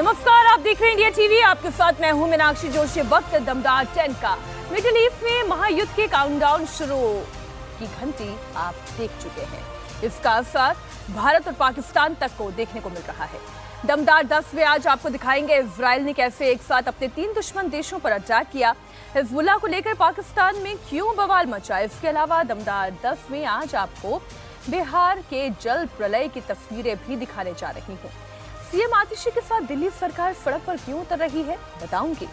नमस्कार, आप देख रहे हैं इंडिया टीवी। आपके साथ मैं हूं मीनाक्षी जोशी। वक्त दमदार 10 का। मिडिल ईस्ट में महायुद्ध के काउंटडाउन शुरू की घंटी आप देख चुके हैं। इसका असर भारत और पाकिस्तान तक को देखने को मिल रहा है। दमदार 10 में आज आपको दिखाएंगे इजराइल ने कैसे एक साथ अपने 3 दुश्मन देशों पर अटैक किया, हिजबुल्लाह को लेकर पाकिस्तान में क्यों बवाल मचा। इसके अलावा दमदार 10 में आज आपको बिहार के जल प्रलय की तस्वीरें भी दिखाने जा रही हूँ। सीएम आतिशी के साथ दिल्ली सरकार सड़क पर क्यों उतर रही है, बताऊंगी।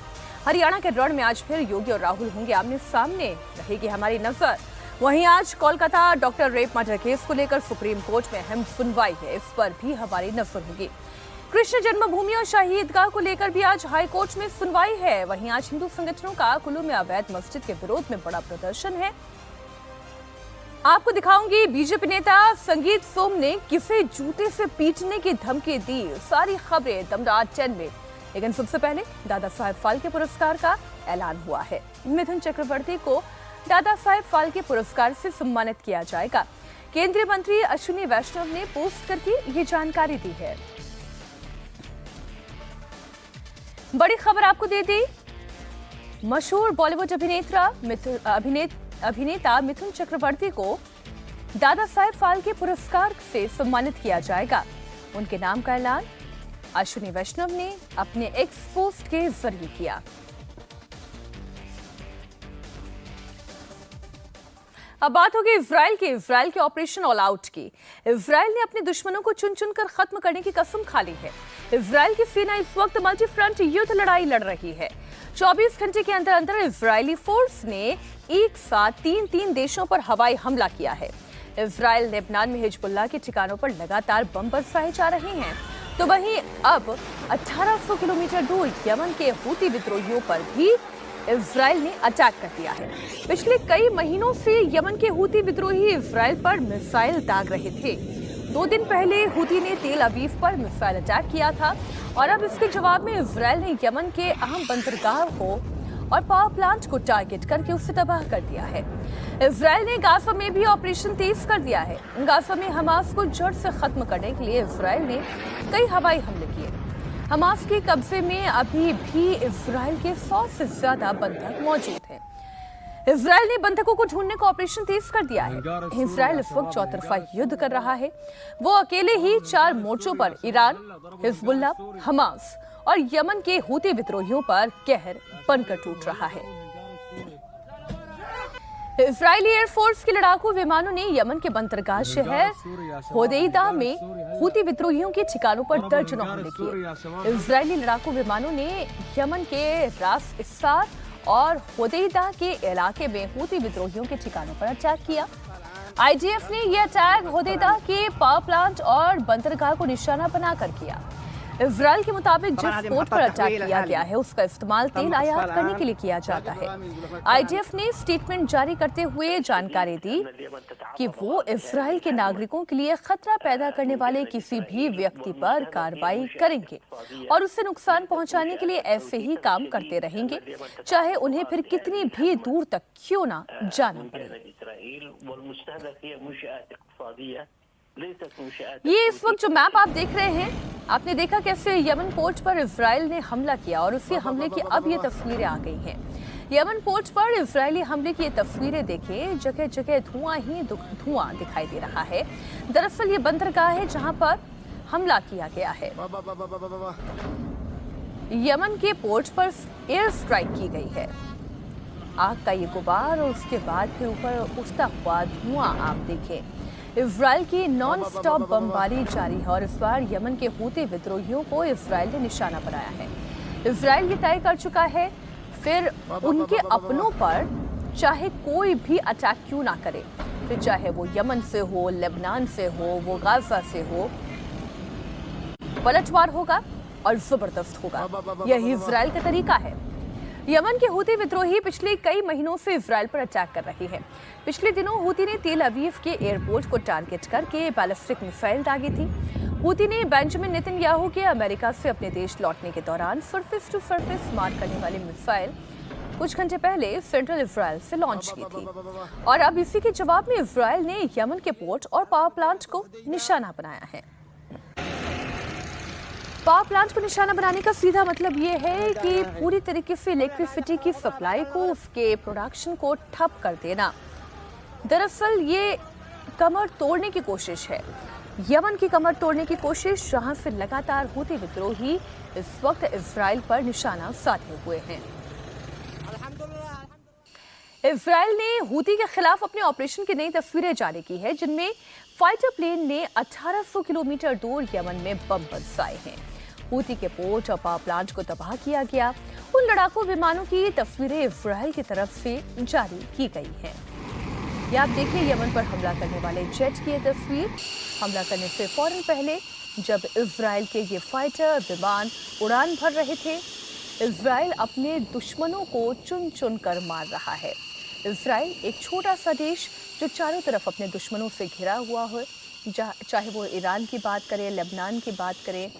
हरियाणा के रण में आज फिर योगी और राहुल होंगे आमने सामने, रहेगी हमारी नजर। वहीं आज Kolkata doctor rape murder case को लेकर सुप्रीम कोर्ट में अहम सुनवाई है, इस पर भी हमारी नजर होगी। कृष्ण जन्मभूमि और शाही ईदगाह को लेकर भी आज हाई कोर्ट में सुनवाई है। वहीं आज हिंदू संगठनों का कुल्लू में अवैध मस्जिद के विरोध में बड़ा प्रदर्शन है। आपको दिखाऊंगी बीजेपी नेता संगीत सोम ने किसे जूते से पीटने की धमकी दी। सारी खबरें दमदार 10 में, लेकिन सबसे पहले दादा साहेब फाल्के पुरस्कार का ऐलान हुआ है। मिथुन चक्रवर्ती को दादा साहेब फाल्के पुरस्कार से सम्मानित किया जाएगा। केंद्रीय मंत्री अश्विनी वैष्णव ने पोस्ट करके ये जानकारी दी है। बड़ी खबर आपको दे दी, मशहूर बॉलीवुड अभिनेता मिथुन चक्रवर्ती को दादा साहेब फाल्के पुरस्कार से सम्मानित किया जाएगा। उनके नाम का ऐलान अश्विनी वैष्णव ने अपने एक्स पोस्ट के जरिए किया। अब बात होगी इजराइल के ऑपरेशन ऑल आउट की। इजराइल ने अपने दुश्मनों को चुन चुन कर खत्म करने की कसम खा ली है। इजराइल की सेना इस वक्त मल्टी फ्रंट युद्ध लड़ाई लड़ रही है। 24 घंटे के अंदर अंदर इजरायली फोर्स ने एक साथ 3 देशों पर हवाई हमला किया है। इजराइल लेबनान में हिजबुल्लाह के ठिकानों पर लगातार बम बरसाए जा रहे हैं, तो वहीं अब 1800 किलोमीटर दूर यमन के हूती विद्रोहियों पर भी इजराइल ने अटैक कर दिया है। पिछले कई महीनों से यमन के हूती विद्रोही इजराइल पर मिसाइल दाग रहे थे। 2 दिन पहले हूती ने तेल अवीव पर मिसाइल अटैक किया था और अब इसके जवाब में इजराइल ने यमन के अहम बंदरगाह को और पावर प्लांट को टारगेट करके उसे तबाह कर दिया है। इजराइल ने गाजा में भी ऑपरेशन तेज कर दिया है। गाजा में हमास को जड़ से खत्म करने के लिए इजराइल ने कई हवाई हमले किए। हमास के कब्जे में अभी भी इजराइल के 100 से ज्यादा बंधक मौजूद हैं। इजराइल ने बंधकों को ढूंढने का ऑपरेशन तेज कर दिया है। इजराइल इस वक्त चौतरफा युद्ध कर रहा है। वो अकेले ही 4 मोर्चों पर ईरान, हिजबुल्लाह, हमास और यमन के हूती विद्रोहियों पर कहर बनकर टूट रहा है। इजरायली एयरफोर्स के लड़ाकू विमानों ने यमन के बंदरगाह शहर होदेइदा में हूती विद्रोहियों के ठिकानों पर दर्जनों हमले किए। इजरायली लड़ाकू विमानों ने यमन के रास इस्सार और होदेइदा के इलाके में हूती विद्रोहियों के ठिकानों पर अटैक किया। आईडीएफ ने यह अटैक होदेइदा के पावर प्लांट और बंदरगाह को निशाना बनाकर किया। इजराइल के मुताबिक जिस पोर्ट पर अटैक किया गया है उसका इस्तेमाल तेल आयात करने के लिए किया जाता है। आईडीएफ ने स्टेटमेंट जारी करते हुए जानकारी दी कि वो इजराइल के नागरिकों के लिए खतरा पैदा करने वाले किसी भी व्यक्ति पर कार्रवाई करेंगे और उससे नुकसान पहुंचाने के लिए ऐसे ही काम करते रहेंगे, चाहे उन्हें फिर कितनी भी दूर तक क्यों ना जाना पड़े। ये इस वक्त जो मैप आप देख रहे हैं, आपने देखा कैसे यमन पोर्ट पर इजराइल ने हमला किया और उसी हमले की अब ये तस्वीरें आ गई हैं। यमन पोर्ट पर इजरायली हमले की ये तस्वीरें देखें, जगह जगह धुआं दिखाई दे रहा है। दरअसल ये बंदरगाह है जहां पर हमला किया गया है। यमन के पोर्ट पर एयर स्ट्राइक की गई है। आग का ये गुबार और उसके बाद फिर ऊपर उठता हुआ धुआं आप देखें। इजराइल की नॉन स्टॉप बमबारी जारी है और इस बार यमन के हूती विद्रोहियों को इजराइल ने निशाना बनाया है। इजराइल ये तय कर चुका है फिर उनके अपनों पर चाहे कोई भी अटैक क्यों ना करे, फिर चाहे वो यमन से हो, लेबनान से हो, वो गाजा से हो, पलटवार होगा और जबरदस्त होगा। यही इजराइल का तरीका है। यमन के हूती विद्रोही पिछले कई महीनों से इजराइल पर अटैक कर रहे हैं। पिछले दिनों हूती ने तेल अवीव के एयरपोर्ट को टारगेट करके बैलिस्टिक मिसाइल दागी थी। हूती ने बेंजामिन नेतन्याहू के अमेरिका से अपने देश लौटने के दौरान सरफेस टू सरफेस मार करने वाली मिसाइल कुछ घंटे पहले सेंट्रल इजराइल से लॉन्च की थी और अब इसी के जवाब में इजराइल ने यमन के पोर्ट और पावर प्लांट को निशाना बनाया है। पावर प्लांट को निशाना बनाने का सीधा मतलब ये है कि पूरी तरीके से इलेक्ट्रिसिटी की सप्लाई को, उसके प्रोडक्शन को ठप कर देना। दरअसल ये कमर तोड़ने की कोशिश है, यमन की कमर तोड़ने की कोशिश, जहां से लगातार हूती विद्रोही इस वक्त इजराइल पर निशाना साधे हुए हैं। इजराइल ने हूती के खिलाफ अपने ऑपरेशन की नई तस्वीरें जारी की है, जिनमें फाइटर प्लेन ने 1800 किलोमीटर दूर यमन में बम बरसाए हैं। हूती के पोर्ट और पावर प्लांट को तबाह किया गया। उन लड़ाकू विमानों की तस्वीरें इजराइल की तरफ से जारी की गई हैं। ये आप देखिए यमन पर हमला करने वाले जेट की ये तस्वीर। हमला करने से फौरन पहले जब इजराइल के ये फाइटर विमान उड़ान भर रहे थे, इजराइल अपने दुश्मनों को चुन चुन कर मार रहा है। इजराइल एक छोटा सा देश जो चारों तरफ अपने दुश्मनों से घिरा हुआ हो, चाहे वो ईरान की बात करें, लेबनान की बात करें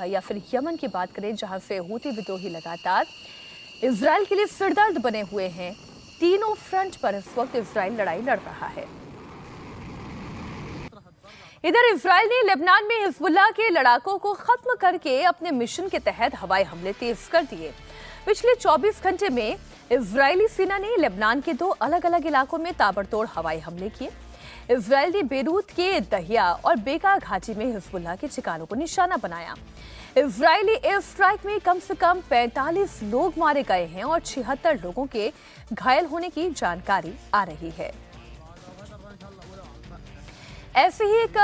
या फिर यमन की बात करें, जहां से हूती विद्रोही लगातार इजराइल के लिए सिरदर्द बने हुए हैं। तीनों फ्रंट पर इस वक्त इजराइल लड़ाई लड़ रहा है। इधर इजराइल ने लेबनान में हिजबुल्लाह के लड़ाकों को खत्म करके अपने मिशन के तहत हवाई हमले तेज कर दिए। पिछले 24 घंटे में इजरायली सेना ने लेबनान के 2 अलग अलग इलाकों में ताबड़तोड़ हवाई हमले किए। इजराइल ने बेरूत के दहिया और बेका घाटी में हिजबुल्लाह के ठिकानों को निशाना बनाया। इजरायली एयर स्ट्राइक में कम से कम 45 लोग मारे गए हैं और 76 लोगों के घायल होने की जानकारी आ रही है। ऐसे ही एक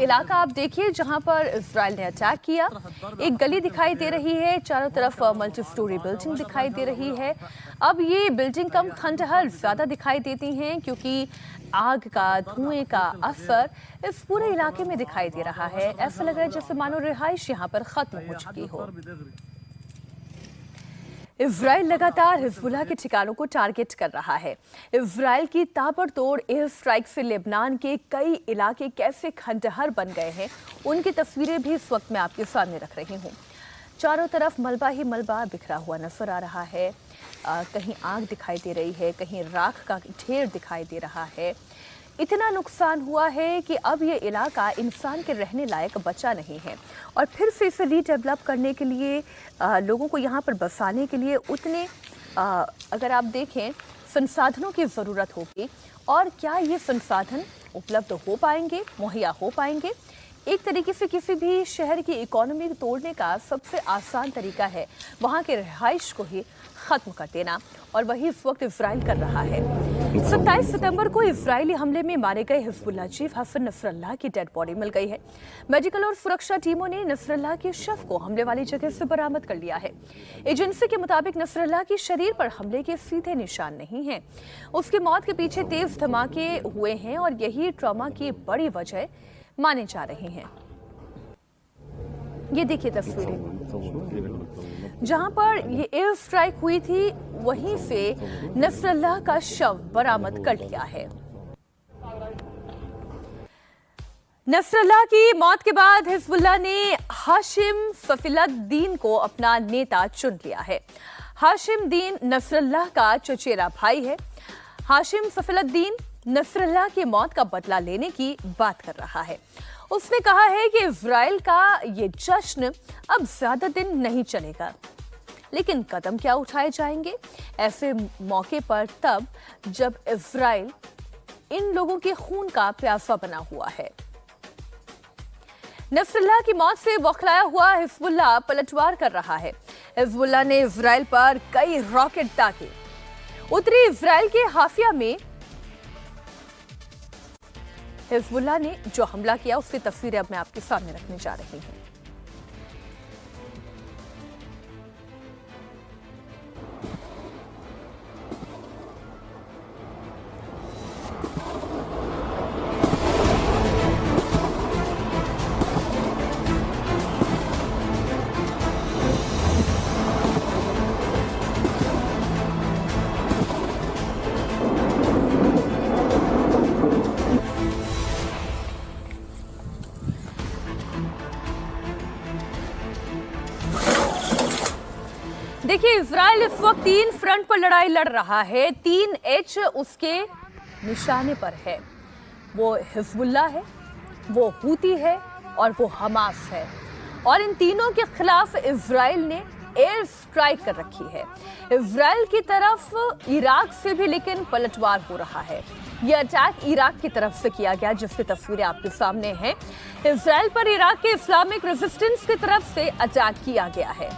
इलाका आप देखिए जहां पर इजराइल ने अटैक किया। एक गली दिखाई दे रही है, चारों तरफ मल्टी स्टोरी बिल्डिंग दिखाई दे रही है। अब ये बिल्डिंग कम खंडहर ज्यादा दिखाई देती हैं क्योंकि आग का, धुएं का असर इस पूरे इलाके में दिखाई दे रहा है। ऐसा लग रहा है जैसे मानो रिहाइश यहाँ पर खत्म हो चुकी हो। इजराइल लगातार हिजबुल्लाह के ठिकानों को टारगेट कर रहा है। इजराइल की ताबड़तोड़ एयर स्ट्राइक से लेबनान के कई इलाके कैसे खंडहर बन गए हैं, उनकी तस्वीरें भी इस वक्त मैं आपके सामने रख रही हूँ। चारों तरफ मलबा ही मलबा बिखरा हुआ नजर आ रहा है। कहीं आग दिखाई दे रही है, कहीं राख का ढेर दिखाई दे रहा है। इतना नुकसान हुआ है कि अब ये इलाका इंसान के रहने लायक बचा नहीं है और फिर से इसे रीडेवलप करने के लिए, लोगों को यहाँ पर बसाने के लिए उतने अगर आप देखें संसाधनों की ज़रूरत होगी। और क्या ये संसाधन उपलब्ध हो पाएंगे, मुहैया हो पाएंगे? एक तरीके से किसी भी शहर की इकोनॉमी को तोड़ने का सबसे आसान तरीका है वहाँ के रिहाइश को ही ख़त्म कर देना, और वही इस वक्त इजराइल कर रहा है। 27 सितंबर को इजरायली हमले में मारे गए हिजबुल्लाह चीफ हसन नसरल्लाह की डेड बॉडी मिल गई है। मेडिकल और सुरक्षा टीमों ने नसरल्लाह के शव को हमले वाली जगह से बरामद कर लिया है। एजेंसी के मुताबिक नसरल्लाह के शरीर पर हमले के सीधे निशान नहीं हैं। उसकी मौत के पीछे तेज धमाके हुए हैं और यही ट्रॉमा की बड़ी वजह माने जा रहे हैं। ये देखिए तस्वीरें, जहां पर ये एयर स्ट्राइक हुई थी वहीं से नसरल्लाह का शव बरामद कर लिया है। नसरल्लाह की मौत के बाद हिजबुल्लाह ने हाशिम सफीलुद्दीन को अपना नेता चुन लिया है। हाशिम दीन नसरल्लाह का चचेरा भाई है। हाशिम सफीलुद्दीन नसरल्लाह की मौत का बदला लेने की बात कर रहा है। उसने कहा है कि इजराइल का ये जश्न अब ज्यादा दिन नहीं चलेगा, लेकिन कदम क्या उठाए जाएंगे ऐसे मौके पर, तब जब इजराइल इन लोगों के खून का प्यासा बना हुआ है। नसरल्लाह की मौत से बौखलाया हुआ हिजबुल्लाह पलटवार कर रहा है। हिजबुल्लाह ने इजराइल पर कई रॉकेट दागे। उत्तरी इजराइल के हाफिया में हिजबुल्लाह ने जो हमला किया उसकी तस्वीरें अब मैं आपके सामने रखने जा रही हूं। देखिए इजराइल इस वक्त 3 फ्रंट पर लड़ाई लड़ रहा है। 3H उसके निशाने पर है। वो हिजबुल्लाह है, वो हूती है और वो हमास है। और इन तीनों के खिलाफ इजराइल ने एयर स्ट्राइक कर रखी है। इजराइल की तरफ इराक से भी लेकिन पलटवार हो रहा है। यह अटैक इराक की तरफ से किया गया, जिसकी तस्वीरें आपके सामने हैं। इजराइल पर इराक के इस्लामिक रेजिस्टेंस की तरफ से अटैक किया गया है।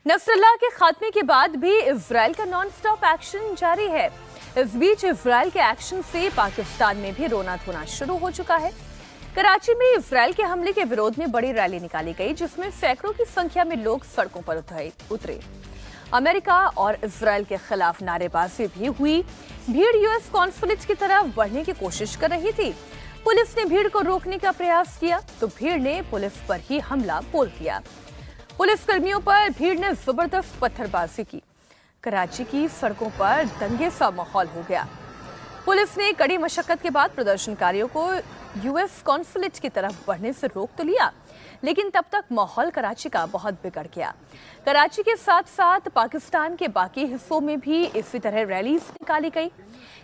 नसरल्लाह के खात्मे के बाद भी इजराइल का नॉन स्टॉप एक्शन जारी है। इस बीच इजराइल के एक्शन से पाकिस्तान में भी रोना धोना शुरू हो चुका है। कराची में इजराइल के हमले के विरोध में बड़ी रैली निकाली गई, जिसमें सैकड़ों की संख्या में लोग सड़कों पर उतरे। अमेरिका और इजराइल के खिलाफ नारेबाजी भी हुई। भीड़ यूएस कॉन्सुलेट की तरफ बढ़ने की कोशिश कर रही थी। पुलिस ने भीड़ को रोकने का प्रयास किया तो भीड़ ने पुलिस पर ही हमला बोल दिया। पुलिस कर्मियों पर भीड़ ने जबरदस्त पत्थरबाजी की। कराची की सड़कों पर दंगे सा माहौल हो गया। पुलिस ने कड़ी मशक्कत के बाद प्रदर्शनकारियों को यूएस कॉन्सुलेट की तरफ बढ़ने से रोक तो लिया, लेकिन तब तक माहौल कराची का बहुत बिगड़ गया। कराची के साथ साथ पाकिस्तान के बाकी हिस्सों में भी इसी तरह रैलीज निकाली गई।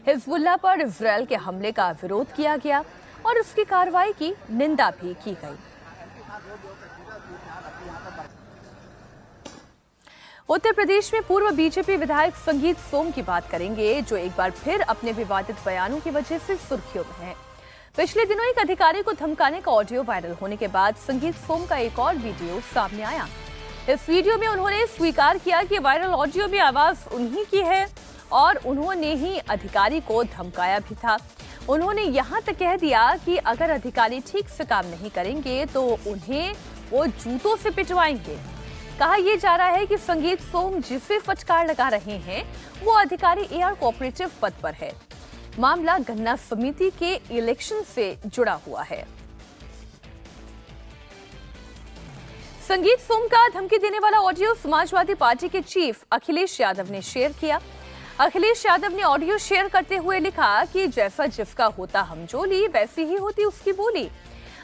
हिजबुल्लाह पर इजराइल के हमले का विरोध किया गया और उसकी कार्रवाई की निंदा भी की गई। उत्तर प्रदेश में पूर्व बीजेपी विधायक संगीत सोम की बात करेंगे, जो एक बार फिर अपने विवादित बयानों की वजह से सुर्खियों में हैं। पिछले दिनों एक अधिकारी को धमकाने का ऑडियो वायरल होने के बाद संगीत सोम का एक और वीडियो सामने आया। इस वीडियो में उन्होंने स्वीकार किया कि वायरल ऑडियो में आवाज उन्हीं की है और उन्होंने ही अधिकारी को धमकाया भी था। उन्होंने यहाँ तक कह दिया कि अगर अधिकारी ठीक से काम नहीं करेंगे तो उन्हें वो जूतों से पिटवाएंगे। कहा यह जा रहा है कि संगीत सोम जिसे फटकार लगा रहे हैं वो अधिकारी एआर कोऑपरेटिव पद पर है। मामला गन्ना समिति के इलेक्शन से जुड़ा हुआ है। संगीत सोम का धमकी देने वाला ऑडियो समाजवादी पार्टी के चीफ अखिलेश यादव ने शेयर किया। अखिलेश यादव ने ऑडियो शेयर करते हुए लिखा कि जैसा जिसका होता हमजोली वैसी ही होती उसकी बोली।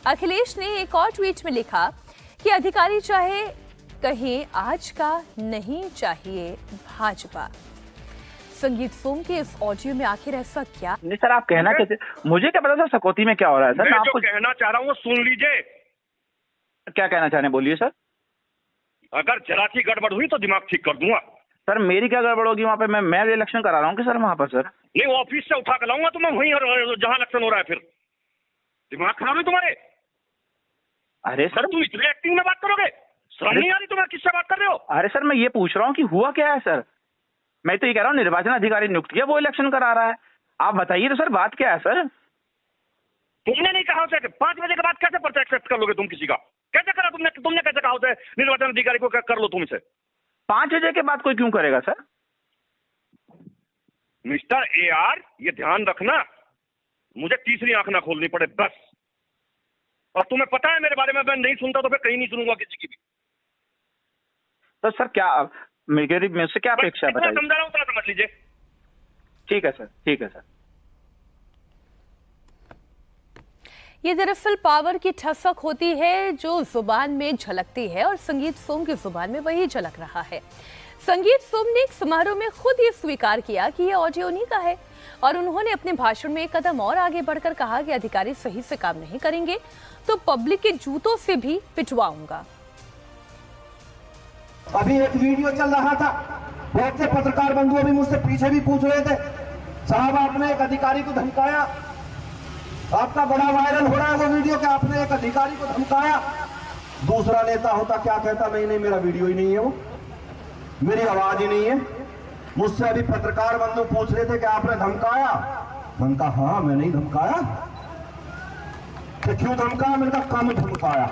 अखिलेश ने एक और ट्वीट में लिखा कि अधिकारी चाहे कहीं आज का नहीं चाहिए भाजपा। संगीत सोम के इस ऑडियो में आखिर ऐसा क्या? नहीं सर, आप कहना कैसे, मुझे क्या पता सर सकौती में क्या हो रहा है सर। मैं आपको कहना चाह रहा हूँ सुन लीजिए। क्या कहना चाह रहे हैं बोलिए सर। अगर जरा सी गड़बड़ हुई तो दिमाग ठीक कर दूंगा। सर मेरी क्या गड़बड़ होगी वहाँ पे? मैं इलेक्शन करा रहा हूँ कि सर वहाँ पर सर। नहीं, वो ऑफिस से उठा कर लाऊंगा तो मैं वहीं जहाँ इलेक्शन हो रहा है। फिर दिमाग खराब है तुम्हारे। अरे सर तुम इतने एक्टिंग में बात करोगे? शर्म नहीं आ रही तुम्हें? किससे बात कर रहे हो? अरे सर मैं ये पूछ रहा हूँ कि हुआ क्या है सर। मैं तो ये कह रहा हूँ निर्वाचन अधिकारी नियुक्त किया, वो इलेक्शन करा रहा है। आप बताइए तो सर बात क्या है सर। तुमने नहीं कहा उसे 5 बजे के बाद कैसे पर्चा एक्सेप्ट कर लोगे तुम किसी का? कैसे करा तुमने कैसे कहा उसे निर्वाचन अधिकारी को कर लो तुम इसे? 5 बजे के बाद कोई क्यों करेगा सर? मिस्टर एआर, ये ध्यान रखना मुझे तीसरी आंख ना खोलनी पड़े बस। और तुम्हें पता है मेरे बारे में, मैं नहीं सुनता तो फिर कहीं नहीं सुनूंगा किसी की भी। तो सर क्या मेरे से क्या अपेक्षा है बताइए। समझा रहा हूँ, उतना समझ लीजिए। ठीक है सर, ठीक है सर। ये दरअसल पावर की ठसक होती है जो जुबान में झलकती है और संगीत सोम की जुबान में वही झलक रहा है। संगीत सोम ने एक समारोह में खुद ये स्वीकार किया कि यह ऑडियो उन्हीं का है और उन्होंने अपने भाषण में एक कदम और आगे बढ़कर कहा कि अधिकारी सही से काम नहीं करेंगे तो पब्लिक के जूतों से भी पिटवाऊंगा। अभी एक वीडियो चल रहा था, बहुत से पत्रकार बंधुओं भी मुझसे पीछे भी पूछ रहे थे, साहब आपने एक अधिकारी को धमकाया, आपका बड़ा वायरल हो रहा है वो वीडियो कि आपने एक अधिकारी को धमकाया। दूसरा नेता होता क्या कहता, नहीं मेरा वीडियो ही नहीं है, वो मेरी आवाज ही नहीं है। मुझसे अभी पत्रकार बंधु पूछ रहे थे कि आपने धमकाया। मैंने कहा हाँ मैंने ही धमकाया। क्यों धमकाया? मैंने कहा कम धमकाया,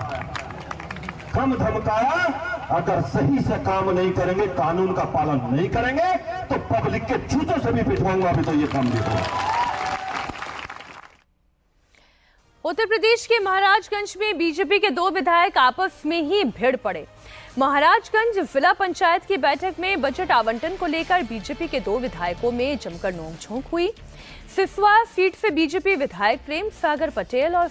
कम धमकाया। अगर सही से काम नहीं करेंगे, कानून का पालन नहीं करेंगे तो पब्लिक के जूतों से भी पिटवाऊंगा। अभी तो ये काम देखो। उत्तर प्रदेश के महाराजगंज में बीजेपी के 2 विधायक आपस में ही भिड़ पड़े। महाराजगंज जिला पंचायत की बैठक में बजट आवंटन को लेकर बीजेपी के 2 विधायकों में जमकर नोकझोंक हुई। सिसवा सीट से बीजेपी विधायक प्रेम सागर पटेल और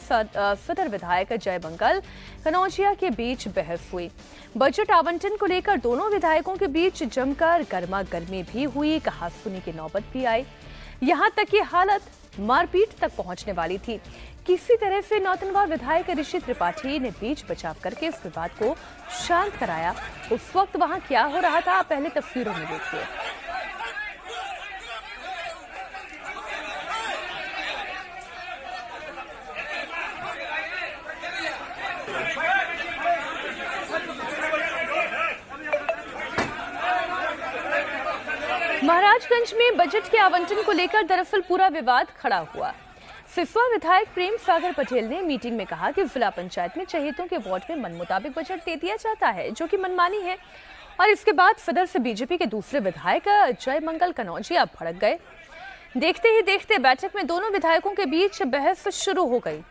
सदर विधायक जयमंगल कनौजिया के बीच बहस हुई। बजट आवंटन को लेकर दोनों विधायकों के बीच जमकर गर्मागर्मी भी हुई, कहासुनी की नौबत भी आई। यहां तक कि हालत मारपीट तक पहुंचने वाली थी। किसी तरह से नौतनवा विधायक ऋषि त्रिपाठी ने बीच बचाव करके इस विवाद को शांत कराया। उस वक्त वहां क्या हो रहा था, आप पहले तस्वीरों में देखिए। महाराजगंज में बजट के आवंटन को लेकर दरअसल पूरा विवाद खड़ा हुआ। सिसवा विधायक प्रेम सागर पटेल ने मीटिंग में कहा कि जिला पंचायत में चहेतों के वोट में मन मुताबिक बजट दे दिया जाता है, जो कि मनमानी है। और इसके बाद सदर से बीजेपी के दूसरे विधायक जयमंगल कनौजिया भड़क गए। देखते ही देखते बैठक में दोनों विधायकों के बीच बहस शुरू हो गई।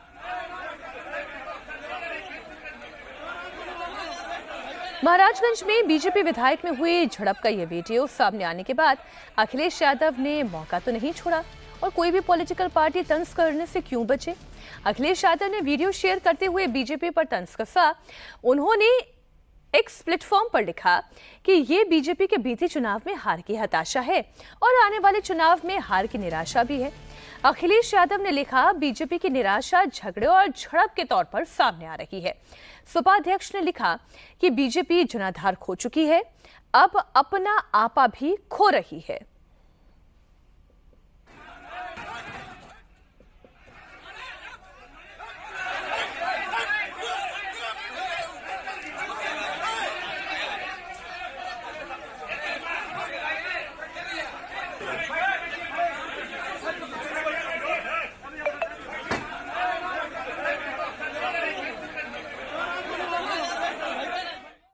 महाराजगंज में बीजेपी विधायक में हुई झड़प का यह वीडियो सामने आने के बाद अखिलेश यादव ने मौका तो नहीं छोड़ा और कोई भी पॉलिटिकल पार्टी तंज करने से क्यों बचे। अखिलेश यादव ने वीडियो शेयर करते हुए बीजेपी पर तंज कसा। उन्होंने एक्स प्लेटफॉर्म पर लिखा कि ये बीजेपी के बीते चुनाव में हार की हताशा है और आने वाले चुनाव में हार की निराशा भी है। अखिलेश यादव ने लिखा, बीजेपी की निराशा झगड़े और झड़प के तौर पर सामने आ रही है। सपा अध्यक्ष ने लिखा कि बीजेपी जनाधार खो चुकी है, अब अपना आपा भी खो रही है।